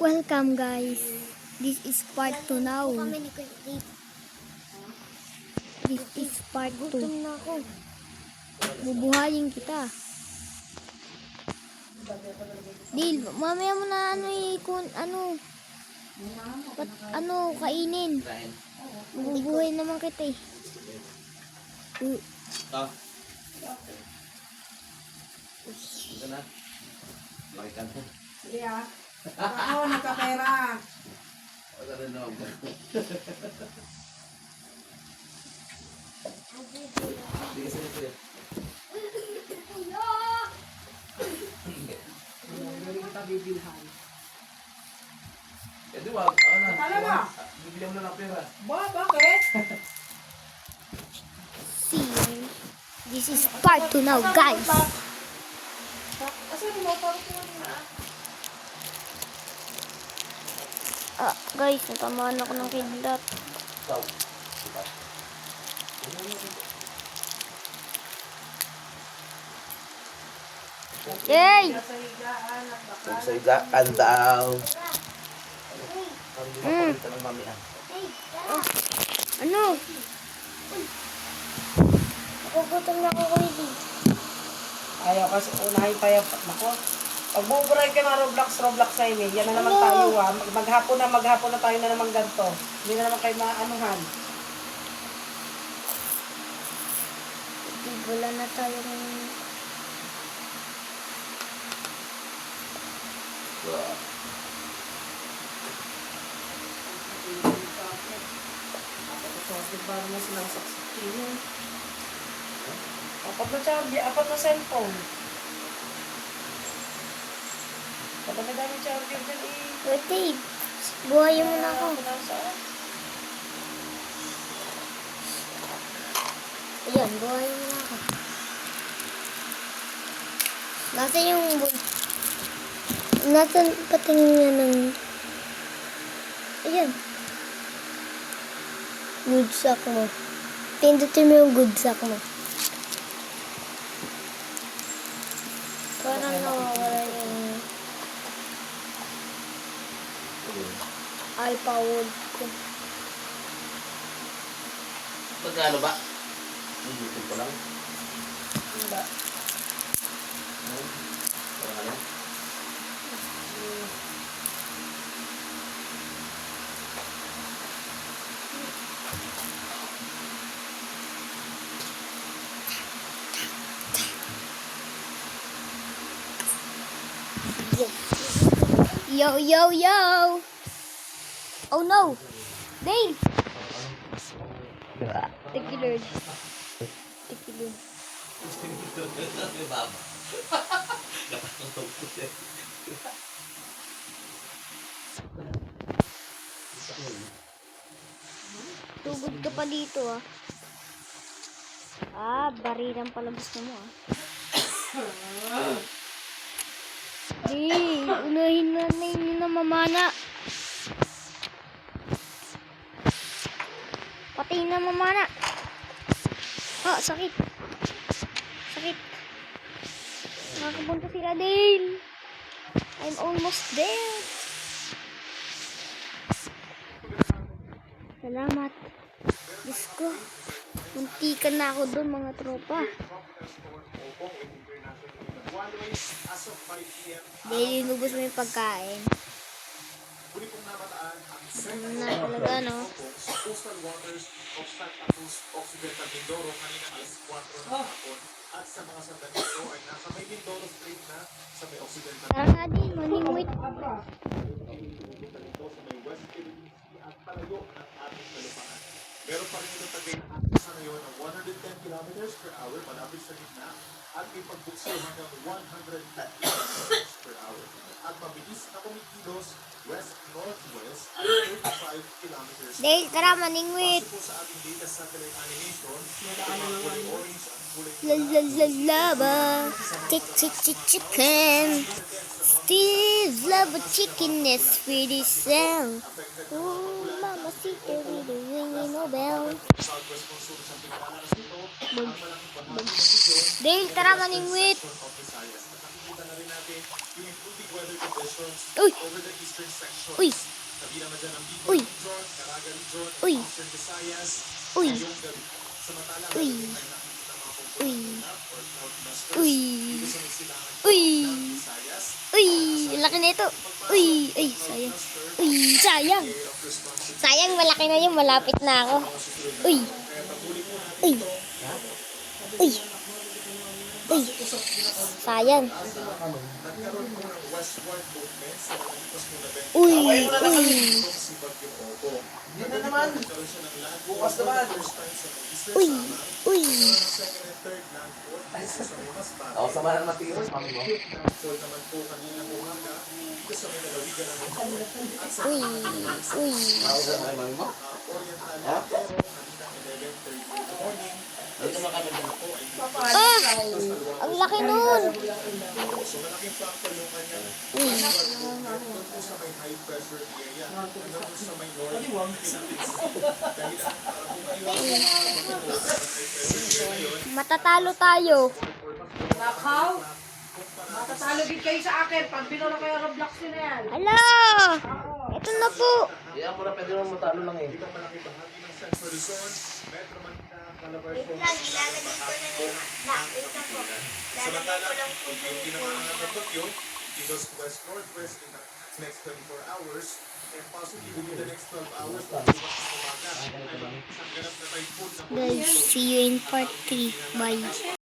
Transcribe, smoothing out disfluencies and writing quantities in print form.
Welcome guys. This is part 2 now. This is part 2. Bubuhayin kita. Dil, mamaya mo na kainin. Bubuhay naman kita eh. Ito na. Makikan mo. Sige ah. Ako, nagkapera. Wala rin na ako. Hindi kasi nito eh. Hindi kita bibilhan. Eh di wag. Ano na? Talaga? Bibigyan mo na ng pera. Bakit? See, this is part 2 now guys. Kasi mo, parang na. Guys, natamaan ako ng kidlat. Stop. Yay! Sa higaan at baka. Sa higaan daw. Hindi mapakita ng mami ah. Ano? Nakugutom na ako kuya. Ayaw kasi unahin pa yung nako. Pag buburay ka na Roblox sa email, yan na naman tayo ah. Maghapon na tayo na naman ganito. Hindi na naman kayo maanuhan. Wala na tayo ng... Para na silang saksakin. Apat na cellphone. Kapag na dami charger dyan eh. Wait, Dave. Buhayin mo na ako. Ayan, buhayin mo na ako. Nasaan yung... Nasaan patingin niya ng... Ayan. Good sack mo. Pindutin mo yung good sack mo. Parang nawawala yung alpha wood ko. Magkano ba? YouTube ko lang. Diba? Wala lang. Yo, yo, yo! Oh no! Dave! Thank you, Lord. Thank you, Lord. May baba. Nakakataw ko siya. Tugod ka pa dito ah. Barilan pala gusto mo ah. Di, unahin na ninyo na mamana. Pati na mamana. Sakit. Sakit. Nakakapunta sila din. I'm almost there. Salamat. Diyos ko. Muntikan na ako doon mga tropa. Dahil inubos mo yung pagkain. Ano na talaga, no? Coastal waters of Santa Cruz, Occidental Mindoro kanina alas 4 ng hapon at sa mga sandali ito ay nasa may Mindoro Strait na sa may Occidental Tara nga din, maningwit. ito sa may West Philippine Sea at palayo ng ating kalupaan. Meron pa rin ito tagay na ating sa ngayon ng 110 kilometers per hour malapit sa gitna at may pagbukso hanggang 150 kilometers per hour. At mabilis na kumikilos west-northwest at 35 kilometers. Dahil tara, maningwit. Base po sa ating data satellite animation, ang kulay orange ang kulay Lalalaba. Chicken. Steve love a chicken is pretty sound. Oh, mama, see the ringing no bell. southwest monsoon sa Pilipinas nito, ang malaking bahagi ng region Dale, tara maningwit. of Visayas. makikita na rin natin yung improving weather conditions Uy. over the eastern sections. Uy. Sabi naman dyan ang Bicol Uy. region, Caraga region, Uy. Eastern Visayas, Uy. ngayong gabi. Samantalang Uy. natin ay nakikita mga component Uy. na or cloudbusters Uy. dito sa may silangan Uy. ng Visayas. Uy, laki na ito. Uy, ay, sayang. Uy, sayang. Sayang, malaki na yun. Malapit na ako. Uy. Uy. Uy. Uy. Sayang. Nagkaroon po ng westward movement sa Malipas mo na Uy, uy. si Bagyong Ogo. Hindi na naman. Nagkaroon siya ng landfall Bukas for naman. the first time sa may eastern Uy. Samar. Uy. Nagkaroon ng second and third landfall dito sa may Masbate. Ako sa mga matiros, mami mo. Landfall naman po kanina umaga dito sa may lalawigan ng Luzon at sa Uy. Uy. Ako sa mga mami mo. Oriental Mindoro kanina 11:30 in the morning. Dito naman kami dyan. Ah! Ang laki nun. So malaking factor yung kanyang Uy. doon po sa may high pressure area. Doon po sa may north Philippines. Dahil ang para po maiwasan sa high pressure area yun, Matatalo tayo. Nakaw. Matatalo din kayo sa akin. Pag binura kayo Roblox nyo na yan. Hala! Ito na po. Hindi ako na pwede naman matalo lang eh. ibang malaki bahagi ng Central Luzon, Metro Manila, Calabarzon, samantalang yung pinangalan ng bagyo, it goes west northwest in the next 24 hours and possibly within the next 12 hours pagbukas ng umaga ay isang ganap na typhoon na Guys, see you in part 3. Bye.